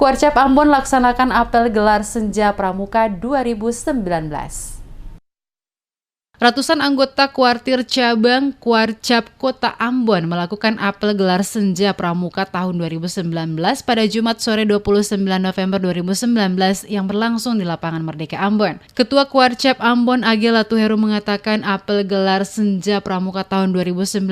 Kuarcap Ambon laksanakan apel gelar Senja Pramuka 2019. Ratusan anggota Kuartir Cabang Kuarcap Kota Ambon melakukan apel gelar Senja Pramuka tahun 2019 pada Jumat sore 29 November 2019 yang berlangsung di Lapangan Merdeka Ambon. Ketua Kuarcap Ambon Age Latuheru mengatakan apel gelar Senja Pramuka tahun 2019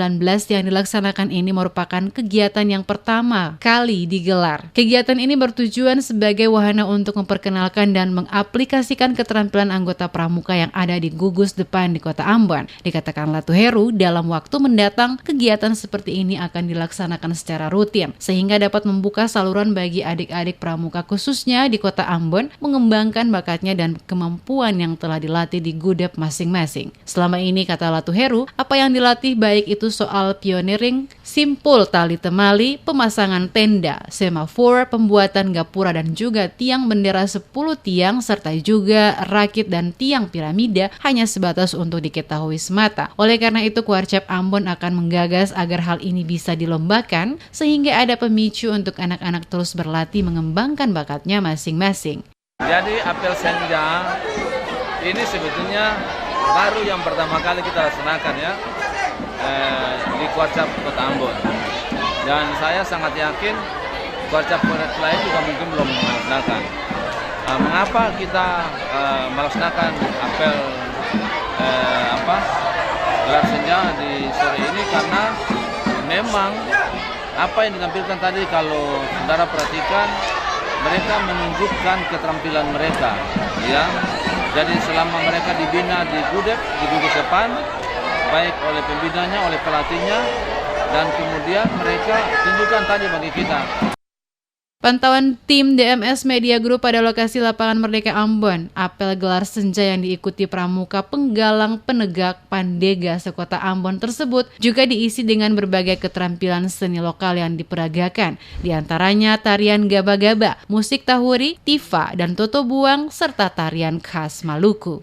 yang dilaksanakan ini merupakan kegiatan yang pertama kali digelar. Kegiatan ini bertujuan sebagai wahana untuk memperkenalkan dan mengaplikasikan keterampilan anggota pramuka yang ada di gugus depan di Kota Ambon. Dikatakan Latuheru, dalam waktu mendatang kegiatan seperti ini akan dilaksanakan secara rutin sehingga dapat membuka saluran bagi adik-adik pramuka khususnya di Kota Ambon mengembangkan bakatnya dan kemampuan yang telah dilatih di gudep masing-masing. Selama ini, kata Latuheru, apa yang dilatih baik itu soal pioneering, simpul tali temali, pemasangan tenda, semafor, pembuatan gapura dan juga tiang bendera 10 tiang serta juga rakit dan tiang piramida hanya sebatas untuk diketahui semata. Oleh karena itu, Kuarcap Ambon akan menggagas agar hal ini bisa dilombakan sehingga ada pemicu untuk anak-anak terus berlatih mengembangkan bakatnya masing-masing. Jadi apel Senja ini sebetulnya baru yang pertama kali kita laksanakan ya di Kuarcap Kota Ambon. Dan saya sangat yakin Kuarcap lain juga mungkin belum melaksanakan. Mengapa kita melaksanakan apel gelar Senja di sore ini? Karena memang apa yang ditampilkan tadi, kalau saudara perhatikan, mereka menunjukkan keterampilan mereka, ya. Jadi selama mereka dibina di gudep, di gugus depan, baik oleh pembinanya, oleh pelatihnya, dan kemudian mereka tunjukkan tadi bagi kita. Pantauan tim DMS Media Group pada lokasi Lapangan Merdeka Ambon, apel gelar Senja yang diikuti pramuka penggalang penegak Pandega sekota Ambon tersebut juga diisi dengan berbagai keterampilan seni lokal yang diperagakan, di antaranya tarian gaba-gaba, musik tahuri, tifa, dan toto buang, serta tarian khas Maluku.